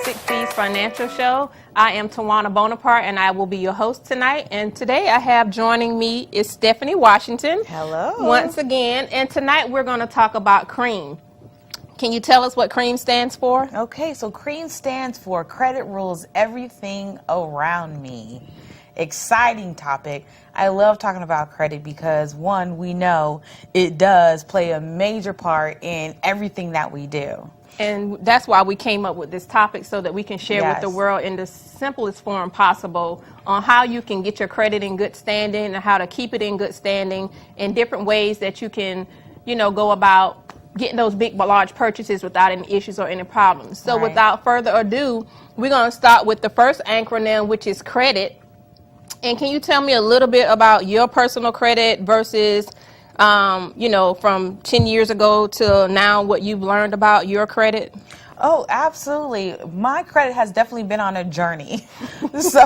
Basic Fees Financial Show. I am Tawana Bonaparte, and I will be your host tonight. And today I have joining me is Stephanie Washington. Hello. Once again. And tonight we're going to talk about C.R.E.M E. Can you tell us what C.R.E.M E stands for? Okay, so C.R.E.M E stands for Credit Rules Everything Around Me. Exciting topic. I love talking about credit because, one, we know it does play a major part in everything that we do. And that's why we came up with this topic, so that we can share with the Yes. world in the simplest form possible on how you can get your credit in good standing and how to keep it in good standing, and different ways that you can, go about getting those big, large purchases without any issues or any problems. So Right. without further ado, we're going to start with the first acronym, which is credit. And can you tell me a little bit about your personal credit versus from 10 years ago to now, what you've learned about your credit? Oh, absolutely. My credit has definitely been on a journey. So,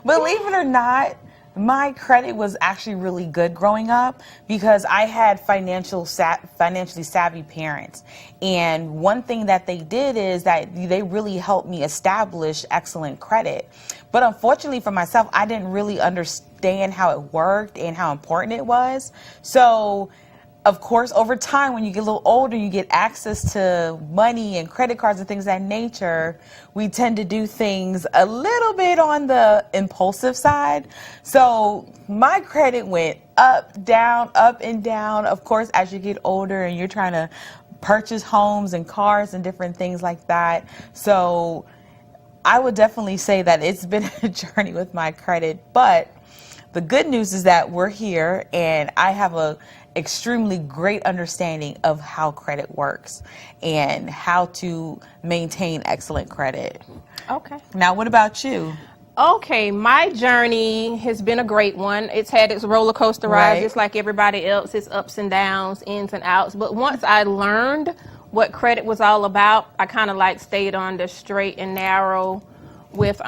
believe it or not, my credit was actually really good growing up because I had financially savvy parents. And one thing that they did is that they really helped me establish excellent credit. But unfortunately for myself, I didn't really understand how it worked and how important it was. So, of course, over time, when you get a little older, you get access to money and credit cards and things of that nature. We tend to do things a little bit on the impulsive side. So my credit went up, and down. Of course, as you get older and you're trying to purchase homes and cars and different things like that. So I would definitely say that it's been a journey with my credit. But the good news is that we're here, and I have a extremely great understanding of how credit works and how to maintain excellent credit. Okay. Now, what about you? Okay, my journey has been a great one. It's had its roller coaster ride, Right. just like everybody else. It's ups and downs, ins and outs. But once I learned what credit was all about, I kind of stayed on the straight and narrow with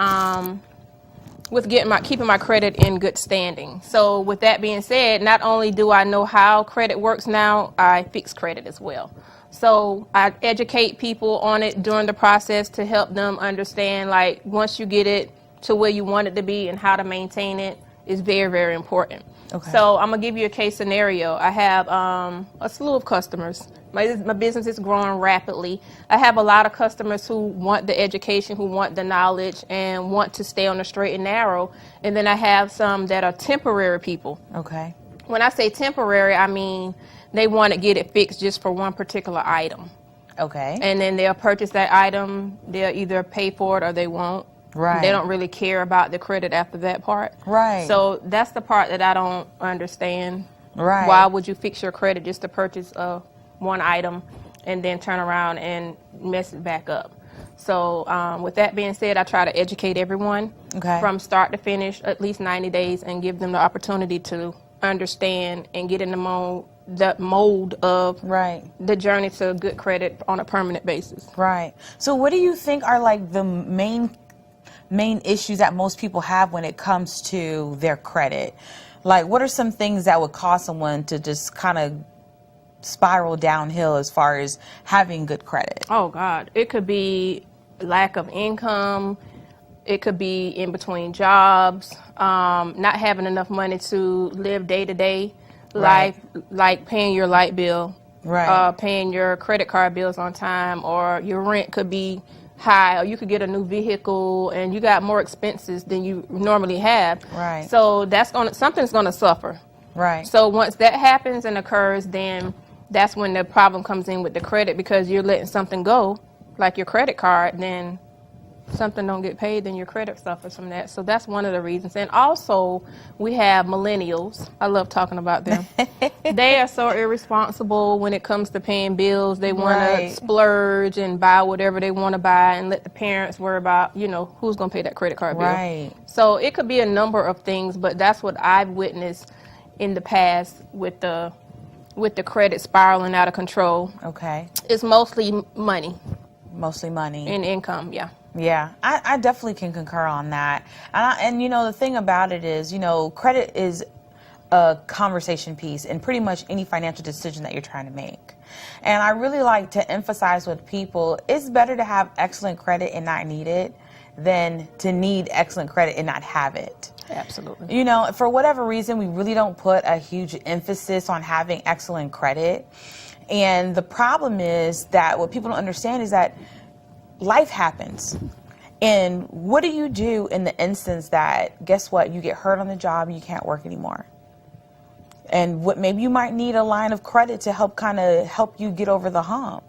keeping my credit in good standing. So with that being said, not only do I know how credit works now, I fix credit as well. So I educate people on it during the process to help them understand, once you get it to where you want it to be and how to maintain it is very, very important. Okay. So I'm going to give you a case scenario. I have a slew of customers. My business is growing rapidly. I have a lot of customers who want the education, who want the knowledge, and want to stay on the straight and narrow. And then I have some that are temporary people. Okay. When I say temporary, I mean they want to get it fixed just for one particular item. Okay. And then they'll purchase that item. They'll either pay for it or they won't. Right. They don't really care about the credit after that part. Right. So that's the part that I don't understand. Right. Why would you fix your credit just to purchase one item and then turn around and mess it back up? So with that being said, I try to educate everyone from start to finish, at least 90 days, and give them the opportunity to understand and get in the mold of the journey to good credit on a permanent basis. Right. So what do you think are the main issues that most people have when it comes to their credit? What are some things that would cause someone to just kind of spiral downhill as far as having good credit? Oh, God. It could be lack of income. It could be in between jobs, not having enough money to live day to day, like paying your light bill, paying your credit card bills on time, or your rent could be high, or you could get a new vehicle and you got more expenses than you normally have. Right. So something's gonna suffer. Right. So once that happens and occurs, then that's when the problem comes in with the credit, because you're letting something go, like your credit card, then something don't get paid, then your credit suffers from that. So that's one of the reasons. And also, we have millennials. I love talking about them. They are so irresponsible when it comes to paying bills. They want to splurge and buy whatever they want to buy and let the parents worry about, who's going to pay that credit card bill. Right. So it could be a number of things, but that's what I've witnessed in the past with the credit spiraling out of control. Okay. It's mostly money. Mostly money. And income, yeah. Yeah, I definitely can concur on that. And the thing about it is, credit is a conversation piece in pretty much any financial decision that you're trying to make. And I really like to emphasize with people, it's better to have excellent credit and not need it than to need excellent credit and not have it. Absolutely. You know, for whatever reason, we really don't put a huge emphasis on having excellent credit. And the problem is that what people don't understand is that life happens. And what do you do in the instance that, guess what, you get hurt on the job and you can't work anymore? And what maybe you might need a line of credit to help you get over the hump.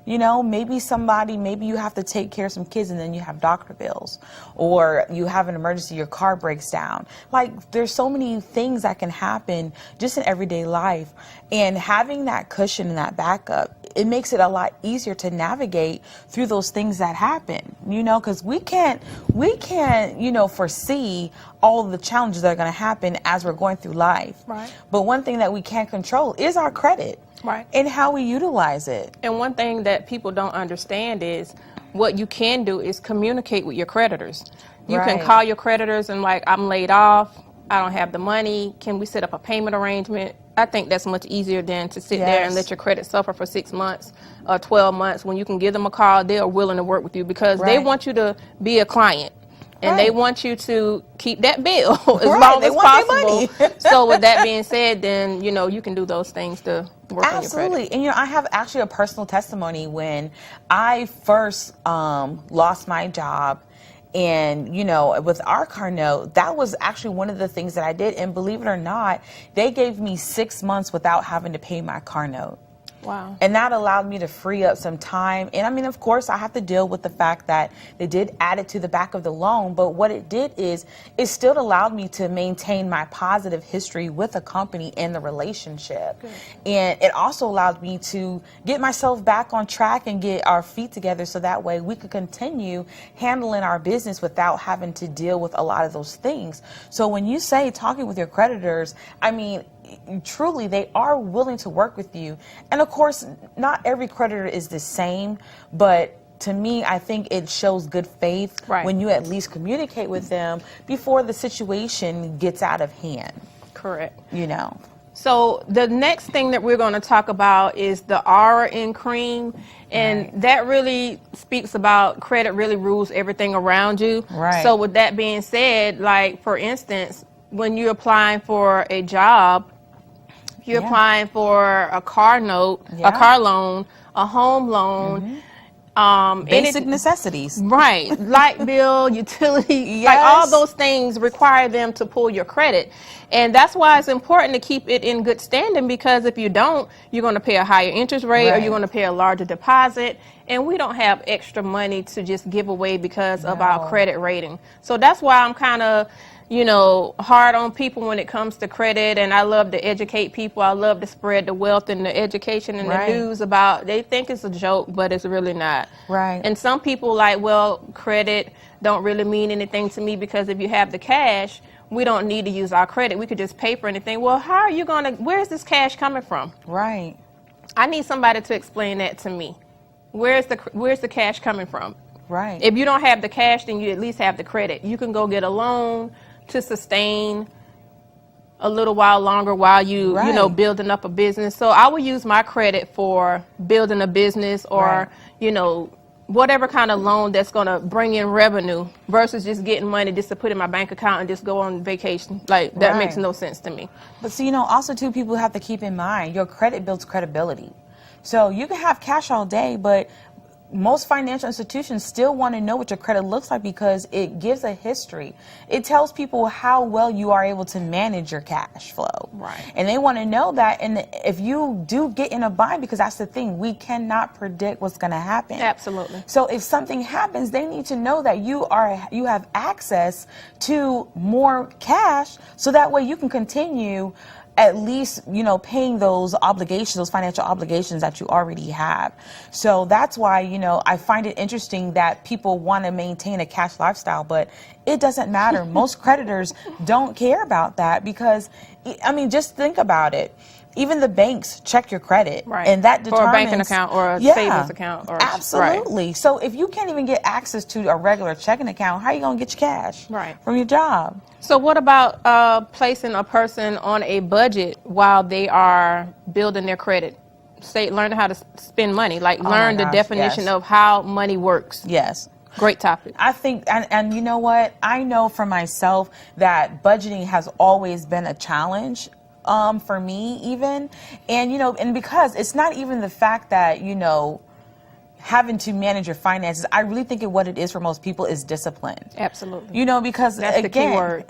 You know, maybe you have to take care of some kids and then you have doctor bills, or you have an emergency, your car breaks down. Like, there's so many things that can happen just in everyday life. And having that cushion and that backup, it makes it a lot easier to navigate through those things that happen, you know, because we can't, you know, foresee all of the challenges that are going to happen as we're going through life. Right. But one thing that we can't control is our credit. Right. And how we utilize it. And one thing that people don't understand is what you can do is communicate with your creditors. You can call your creditors and like, I'm laid off, I don't have the money, can we set up a payment arrangement? I think that's much easier than to sit there and let your credit suffer for 6 months or 12 months. When you can give them a call, they are willing to work with you because they want you to be a client. And they want you to keep that bill as long as possible. So with that being said, then, you know, you can do those things to work on your credit. Absolutely. And, you know, I have actually a personal testimony when I first lost my job. And, you know, with our car note, that was actually one of the things that I did. And believe it or not, they gave me 6 months without having to pay my car note. Wow. And that allowed me to free up some time. And I mean, of course, I have to deal with the fact that they did add it to the back of the loan. But what it did is it still allowed me to maintain my positive history with a company and the relationship. Good. And it also allowed me to get myself back on track and get our feet together so that way we could continue handling our business without having to deal with a lot of those things. So when you say talking with your creditors, I mean, truly, they are willing to work with you. And of course, not every creditor is the same, but to me, I think it shows good faith when you at least communicate with them before the situation gets out of hand. Correct. You know. So the next thing that we're going to talk about is the R in C.R.E.M.E. And that really speaks about credit really rules everything around you. Right. So with that being said, like, for instance, when you're applying for a job, if you're applying for a car note, a car loan, a home loan, basic necessities. Right. Light bill, utility, like all those things require them to pull your credit. And that's why it's important to keep it in good standing, because if you don't, you're going to pay a higher interest rate or you're going to pay a larger deposit. And we don't have extra money to just give away because of our credit rating. So that's why I'm kind of, you know, hard on people when it comes to credit, and I love to educate people. I love to spread the wealth and the education and the news about, they think it's a joke, but it's really not. Right. And some people like, well, credit don't really mean anything to me because if you have the cash, we don't need to use our credit. We could just pay for anything. Well, how are you going to, where's this cash coming from? Right. I need somebody to explain that to me. Where's the cash coming from? Right. If you don't have the cash, then you at least have the credit. You can go get a loan to sustain a little while longer while you know, building up a business. So I will use my credit for building a business or, you know, whatever kind of loan that's going to bring in revenue versus just getting money just to put in my bank account and just go on vacation. Like, that makes no sense to me. But so, you know, also too, people have to keep in mind your credit builds credibility. So you can have cash all day, but most financial institutions still want to know what your credit looks like because it gives a history. It tells people how well you are able to manage your cash flow. Right. And they want to know that. And if you do get in a bind, because that's the thing, we cannot predict what's going to happen. Absolutely. So if something happens, they need to know that you have access to more cash so that way you can continue at least, you know, paying those obligations, those financial obligations that you already have. So that's why, you know, I find it interesting that people want to maintain a cash lifestyle, but it doesn't matter. Most creditors don't care about that because, I mean, just think about it. Even the banks check your credit, Right. and that determines for a banking account or a savings account. Or absolutely. Right. So if you can't even get access to a regular checking account, how are you going to get your cash from your job? So what about placing a person on a budget while they are building their credit? Learn how to spend money, like learn the definition of how money works. Yes. Great topic. I think, and you know what? I know for myself that budgeting has always been a challenge for me even. And, and because it's not even the fact that, having to manage your finances, I really think what it is for most people is discipline. Absolutely. Because that's again, the key word.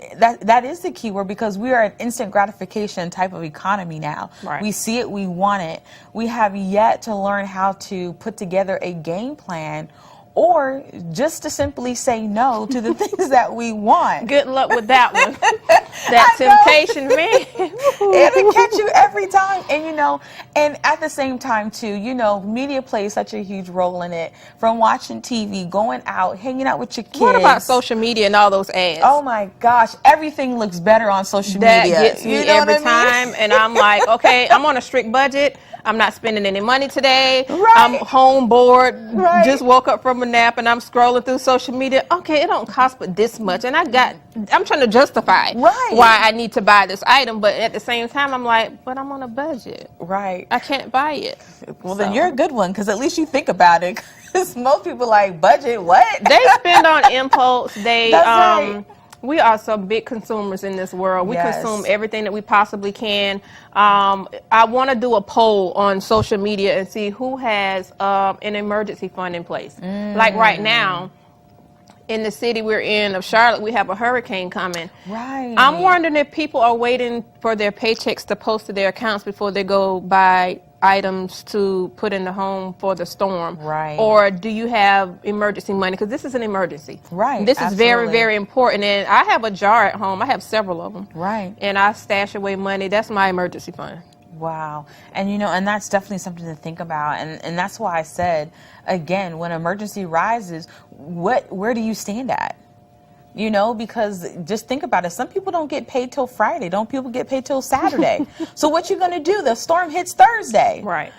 That is the key word, because we are an instant gratification type of economy now. Right. We see it, we want it. We have yet to learn how to put together a game plan, or just to simply say no to the things that we want. Good luck with that one. That temptation, man. It'll catch you every time. And, and at the same time, too, media plays such a huge role in it. From watching TV, going out, hanging out with your kids. What about social media and all those ads? Oh, my gosh. Everything looks better on social media. That gets me every time. And I'm like, okay, I'm on a strict budget. I'm not spending any money today. Right. I'm home bored. Right. Just woke up from a nap and I'm scrolling through social media. Okay, it don't cost but this much. And I'm trying to justify why I need to buy this item. But at the same time, I'm like, but I'm on a budget. Right. I can't buy it. Well, then you're a good one, because at least you think about it. Because most people like, budget, what? They spend on impulse. That's right. We are some big consumers in this world. We consume everything that we possibly can. I want to do a poll on social media and see who has an emergency fund in place. Like right now, in the city we're in of Charlotte, we have a hurricane coming. Right. I'm wondering if people are waiting for their paychecks to post to their accounts before they go buy items to put in the home for the storm. Right. Or do you have emergency money? Because this is an emergency. Right. This is very, very important. And I have a jar at home. I have several of them. Right. And I stash away money. That's my emergency fund. Wow. And, and that's definitely something to think about. And that's why I said, again, when emergency rises, where do you stand at? Because just think about it. Some people don't get paid till Friday. Don't people get paid till Saturday? So what you going to do? The storm hits Thursday. Right.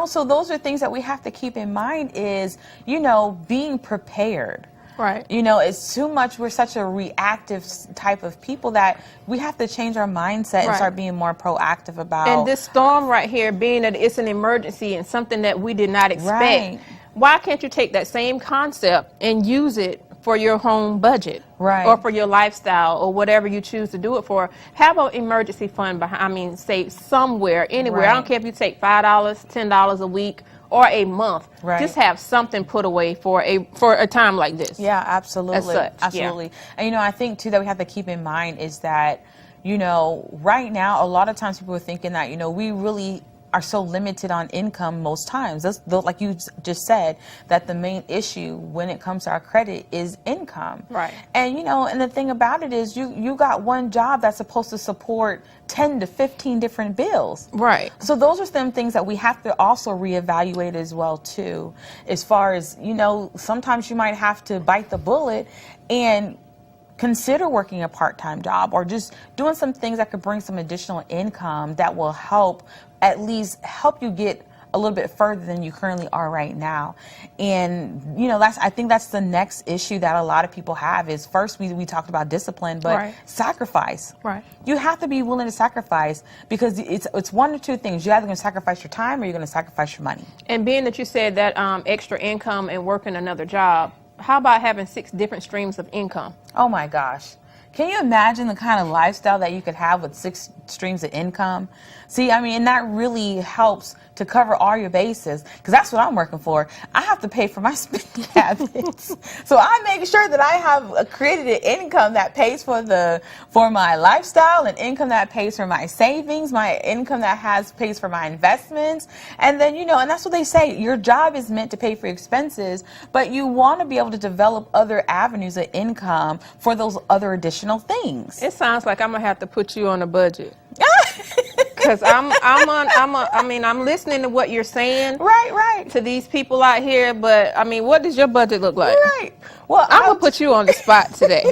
So those are things that we have to keep in mind is, being prepared. Right. It's too much. We're such a reactive type of people that we have to change our mindset and start being more proactive about. And this storm right here, being that it's an emergency and something that we did not expect, why can't you take that same concept and use it for your home budget, or for your lifestyle, or whatever you choose to do it for? Have an emergency fund behind, say somewhere, anywhere. I don't care if you take $5, $10 a week, or a month. Just have something put away for a time like this. Yeah, absolutely. As such, absolutely. And I think too that we have to keep in mind is that, right now a lot of times people are thinking that, we really are so limited on income most times. That's like you just said, that the main issue when it comes to our credit is income. Right. And and the thing about it is you got one job that's supposed to support 10 to 15 different bills. Right. So those are some things that we have to also reevaluate as well too. As far as, sometimes you might have to bite the bullet and consider working a part-time job, or just doing some things that could bring some additional income that will at least help you get a little bit further than you currently are right now. And, I think that's the next issue that a lot of people have is, first we talked about discipline, but sacrifice. Right. You have to be willing to sacrifice, because it's one or two things. You're either going to sacrifice your time or you're going to sacrifice your money. And being that you said that extra income and working another job, how about having 6 different streams of income? Oh my gosh. Can you imagine the kind of lifestyle that you could have with 6 streams of income? See, and that really helps to cover all your bases, because that's what I'm working for. I have to pay for my spending habits. So I make sure that I have created an income that pays for my lifestyle, an income that pays for my savings, my income that pays for my investments. And then, and that's what they say, your job is meant to pay for your expenses, but you want to be able to develop other avenues of income for those other additional things. It sounds like I'm going to have to put you on a budget. Because I'm listening to what you're saying. Right. To these people out here, but what does your budget look like? Right. Well, I'm gonna put you on the spot today.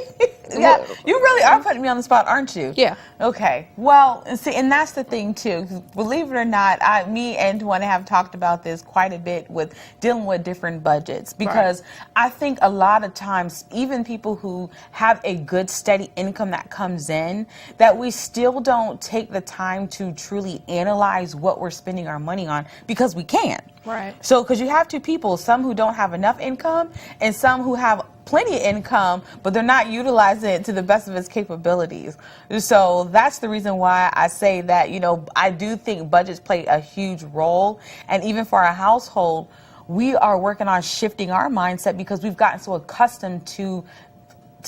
Yeah, you really are putting me on the spot, aren't you? Yeah. Okay. Well, see, and that's the thing too. 'Cause believe it or not, me and Duane have talked about this quite a bit with dealing with different budgets, because I think a lot of times, even people who have a good steady income that comes in, that we still don't take the time to truly analyze what we're spending our money on, because we can't. Right. So, because you have two people, some who don't have enough income and some who have plenty of income, but they're not utilizing it to the best of its capabilities. So that's the reason why I say that, I do think budgets play a huge role. And even for our household, we are working on shifting our mindset, because we've gotten so accustomed to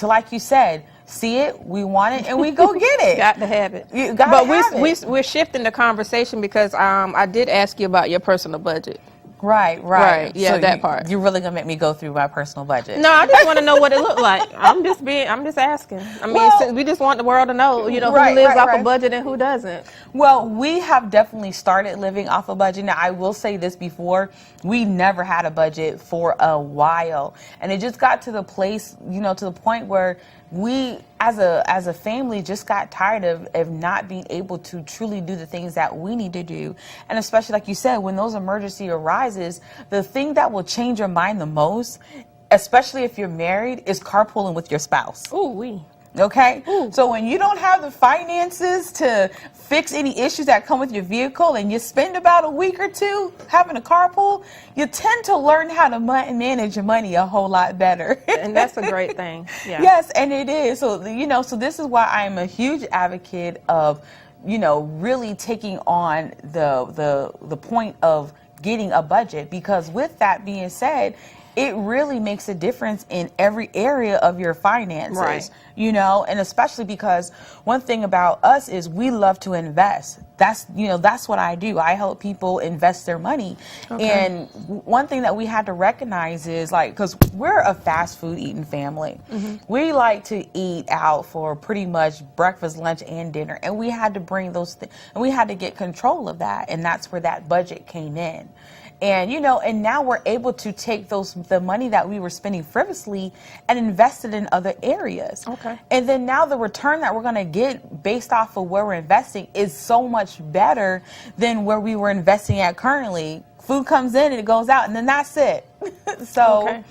like you said, see it, we want it, and we go get it. Got to have it. You gotta have it. We're shifting the conversation because I did ask you about your personal budget. Right. Yeah, so that part. You're really gonna make me go through my personal budget. No, I just want to know what it looked like. I'm just asking. I mean, we just want the world to know, who lives off a budget and who doesn't. Well, we have definitely started living off a budget. Now, I will say this before, we never had a budget for a while. And it just got to the place, to the point where we, as a family, just got tired of not being able to truly do the things that we need to do. And especially, like you said, when those emergency arises, the thing that will change your mind the most, especially if you're married, is carpooling with your spouse. Ooh, wee. Okay? Ooh. So when you don't have the finances to fix any issues that come with your vehicle, and you spend about a week or two having a carpool, you tend to learn how to manage your money a whole lot better. And that's a great thing. Yeah. Yes, and it is. So, so this is why I am a huge advocate of, really taking on the point of getting a budget, because with that being said, it really makes a difference in every area of your finances, right. And especially because one thing about us is we love to invest. That's what I do. I help people invest their money. Okay. And one thing that we had to recognize is, because we're a fast food eating family, we like to eat out for pretty much breakfast, lunch, and dinner. And we had to bring those things, and we had to get control of that. And that's where that budget came in. And, and now we're able to take the money that we were spending frivolously and invest it in other areas. Okay. And then now the return that we're going to get based off of where we're investing is so much better than where we were investing at currently. Food comes in and it goes out, and then that's it. So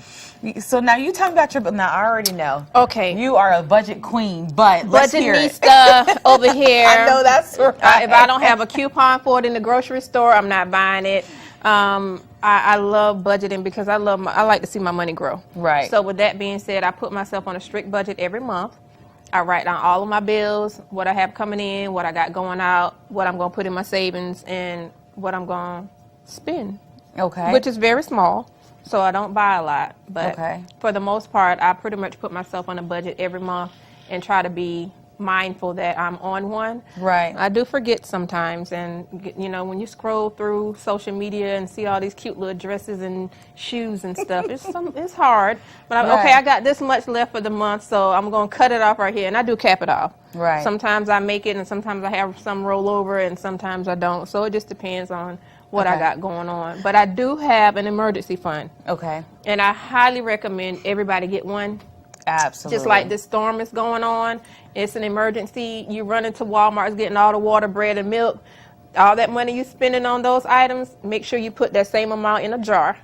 now you tell me about your, now I already know. Okay. You are a budget queen, but let's hear it. Budgetnista over here. I know that's right. If I don't have a coupon for it in the grocery store, I'm not buying it. I love budgeting because I like to see my money grow. Right. So with that being said, I put myself on a strict budget every month. I write down all of my bills, what I have coming in, what I got going out, what I'm going to put in my savings, and what I'm going to spend. Okay. Which is very small, so I don't buy a lot. But for the most part, I pretty much put myself on a budget every month and try to be mindful that I'm on one. Right. I do forget sometimes, and when you scroll through social media and see all these cute little dresses and shoes and stuff, it's hard. But I got this much left for the month, so I'm going to cut it off right here, and I do cap it off. Right. Sometimes I make it, and sometimes I have some roll over, and sometimes I don't. So it just depends on what I got going on. But I do have an emergency fund. Okay. And I highly recommend everybody get one. Absolutely. Just like this storm is going on, it's an emergency. You run into Walmart, getting all the water, bread, and milk. All that money you're spending on those items, make sure you put that same amount in a jar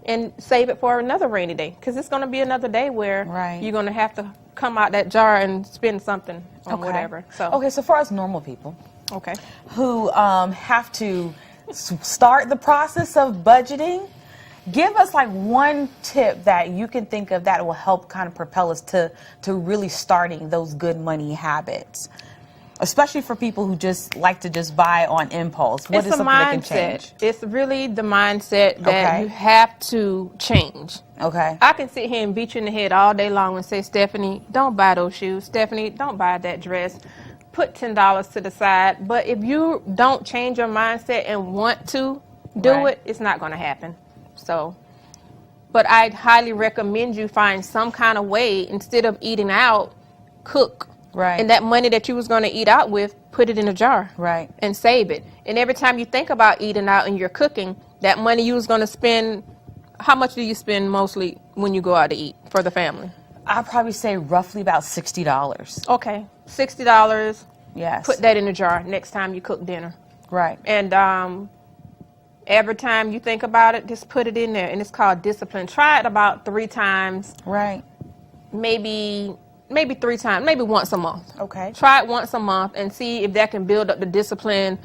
and save it for another rainy day. Because it's going to be another day where you're going to have to come out that jar and spend something on whatever. So for us normal people who have to start the process of budgeting, give us one tip that you can think of that will help kind of propel us to really starting those good money habits, especially for people who just like to just buy on impulse. What is something that can change? It's really the mindset that you have to change. Okay. I can sit here and beat you in the head all day long and say, Stephanie, don't buy those shoes. Stephanie, don't buy that dress. Put $10 to the side. But if you don't change your mindset and want to do it, it's not going to happen. So, but I'd highly recommend you find some kind of way, instead of eating out, cook. Right. And that money that you was going to eat out with, put it in a jar. Right. And save it. And every time you think about eating out and you're cooking, that money you was going to spend, how much do you spend mostly when you go out to eat for the family? I'd probably say roughly about $60. Okay, $60. Yes. Put that in a jar next time you cook dinner. Right. And every time you think about it, just put it in there. And it's called discipline. Try it about 3 times. Right. Maybe 3 times, maybe once a month. Okay. Try it once a month and see if that can build up the discipline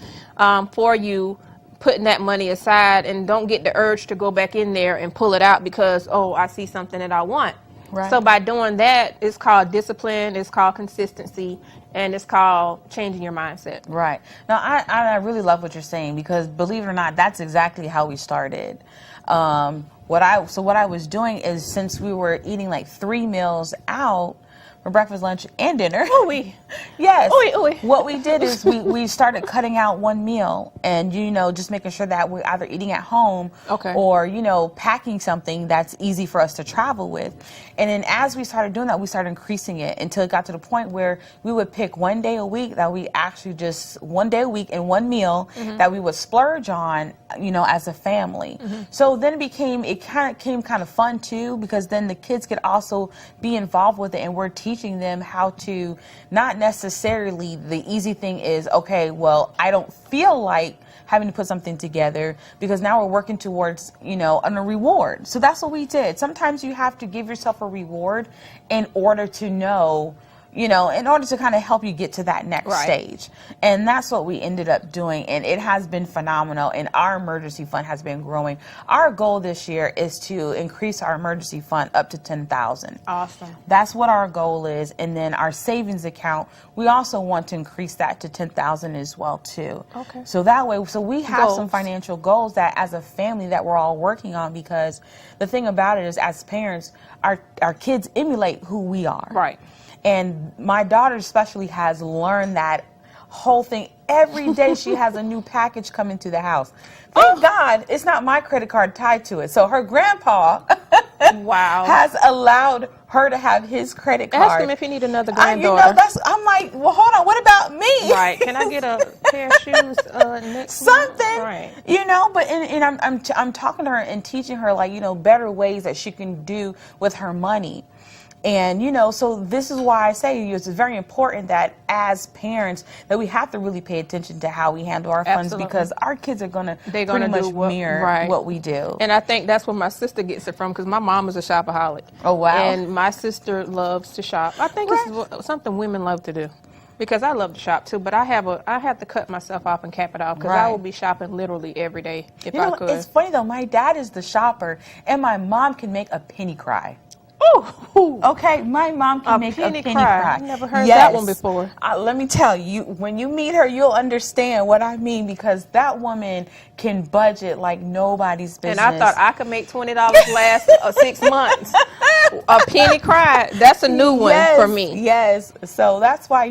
for you, putting that money aside, and don't get the urge to go back in there and pull it out because, oh, I see something that I want. Right. So by doing that, it's called discipline, it's called consistency, and it's called changing your mindset. Right. Now, I really love what you're saying because, believe it or not, that's exactly how we started. What I was doing is, since we were eating like 3 meals out for breakfast, lunch, and dinner. Ooh-wee. Yes. Ooh-wee. What we did is we started cutting out 1 meal and, just making sure that we're either eating at home or, packing something that's easy for us to travel with. And then as we started doing that, we started increasing it until it got to the point where we would pick 1 day a week that we actually just 1 day a week and 1 meal that we would splurge on, as a family. So then it became kind of fun too, because then the kids could also be involved with it, and we're teaching them how to not necessarily the easy thing is, okay, well, I don't feel like having to put something together because now we're working towards, a reward. So that's what we did. Sometimes you have to give yourself a reward in order to know, in order to kind of help you get to that next stage. And that's what we ended up doing. And it has been phenomenal. And our emergency fund has been growing. Our goal this year is to increase our emergency fund up to $10,000. Awesome. That's what our goal is. And then our savings account, we also want to increase that to $10,000 as well too. Okay. So that way, we have some financial goals that as a family that we're all working on, because the thing about it is, as parents, our kids emulate who we are. Right. And my daughter especially has learned that whole thing. Every day she has a new package coming to the house. Thank God it's not my credit card tied to it. So her grandpa has allowed her to have his credit card. Ask him if he need another granddaughter. I'm like, well, hold on, what about me? Right. Can I get a pair of shoes next Something. Right. But I'm talking to her and teaching her, like, better ways that she can do with her money. And, so this is why I say it's very important that as parents that we have to really pay attention to how we handle our funds, because our kids are going to pretty much mirror what we do. And I think that's where my sister gets it from, because my mom is a shopaholic. Oh, wow. And my sister loves to shop. I think it's something women love to do, because I love to shop too, but I have to cut myself off and cap it off, because I will be shopping literally every day if I could. It's funny though, my dad is the shopper and my mom can make a penny cry. Ooh. Okay, my mom can make a penny cry. I've never heard that one before. Let me tell you, when you meet her, you'll understand what I mean, because that woman can budget like nobody's business. And I thought I could make $20 last 6 months. A penny cry, that's a new one for me. Yes, so that's why,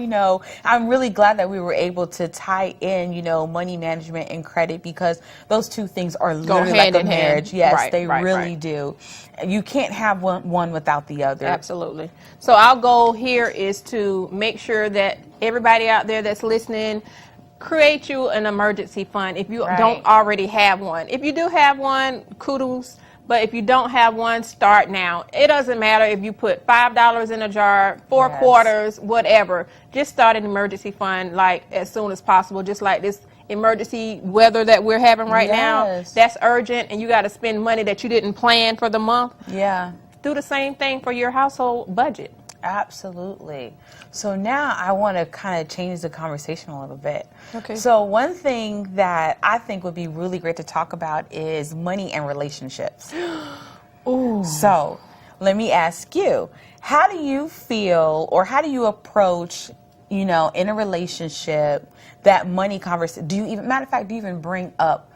I'm really glad that we were able to tie in, money management and credit, because those two things are literally like a marriage. Yes, they really do. You can't have one without the other. Absolutely. So our goal here is to make sure that everybody out there that's listening, create you an emergency fund if you don't already have one. If you do have one, kudos. But if you don't have one, start now. It doesn't matter if you put $5 in a jar, 4 quarters, whatever. Just start an emergency fund as soon as possible, just like this emergency weather that we're having right now. That's urgent, and you got to spend money that you didn't plan for the month. Yeah. Do the same thing for your household budget. Absolutely. So now I want to kind of change the conversation a little bit. Okay. So one thing that I think would be really great to talk about is money and relationships. Ooh. So let me ask you, how do you feel, or how do you approach, in a relationship, that money conversation? Do you even bring up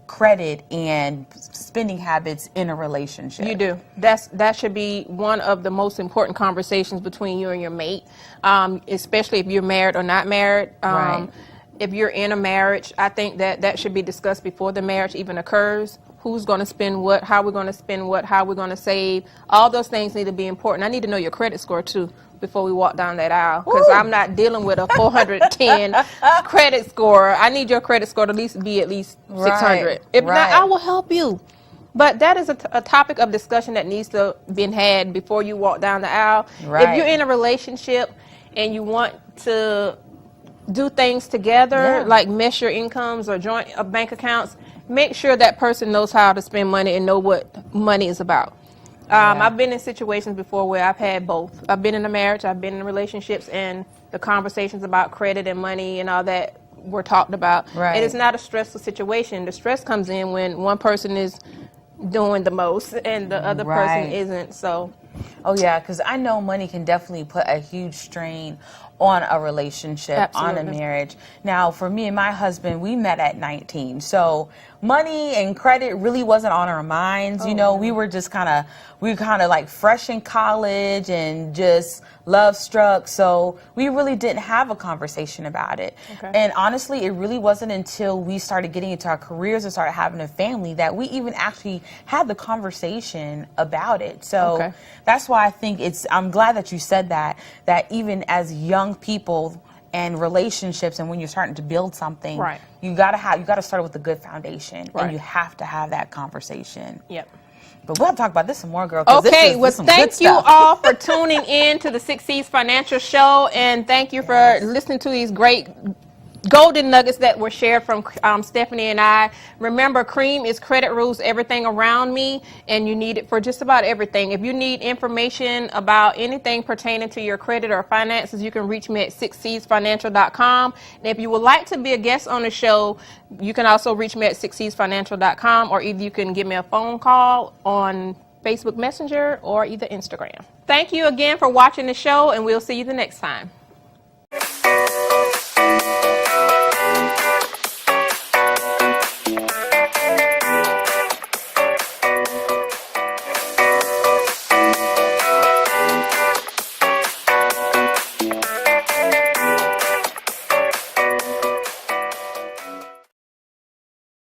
credit and spending habits in a relationship? You do. That should be one of the most important conversations between you and your mate, especially if you're married or not married. If you're in a marriage, I think that should be discussed before the marriage even occurs. Who's going to spend what, how we're going to spend what, how we're going to save. All those things need to be important. I need to know your credit score too before we walk down that aisle, because I'm not dealing with a 410 credit score. I need your credit score to be at least 600. If not, I will help you. But that is a topic of discussion that needs to be had before you walk down the aisle. Right. If you're in a relationship and you want to do things together, like mesh your incomes or joint bank accounts, make sure that person knows how to spend money and know what money is about. I've been in situations before where I've had both. I've been in a marriage, I've been in relationships, and the conversations about credit and money and all that were talked about. Right. And it's not a stressful situation. The stress comes in when one person is doing the most and the other person isn't. So, oh yeah, because I know money can definitely put a huge strain on a relationship, Absolutely. on a marriage. Now, for me and my husband, we met at 19. So money and credit really wasn't on our minds. You know, we were just kind of like fresh in college and just love struck. So we really didn't have a conversation about it. Okay. And honestly, it really wasn't until we started getting into our careers and started having a family that we even actually had the conversation about it. So that's why I think I'm glad that you said that even as young people and relationships, and when you're starting to build something, you gotta start with a good foundation, and you have to have that conversation. Yep. But we'll have to talk about this some more, girl. Okay, well, thank you all for tuning in to the 6 C's Financial Show, and thank you for listening to these great golden nuggets that were shared from Stephanie and I. Remember, C.R.E.M.E is credit rules everything around me, and you need it for just about everything. If you need information about anything pertaining to your credit or finances, you can reach me at 6csfinancial.com. And if you would like to be a guest on the show, you can also reach me at 6csfinancial.com, or either you can give me a phone call on Facebook Messenger or either Instagram. Thank you again for watching the show, and we'll see you the next time.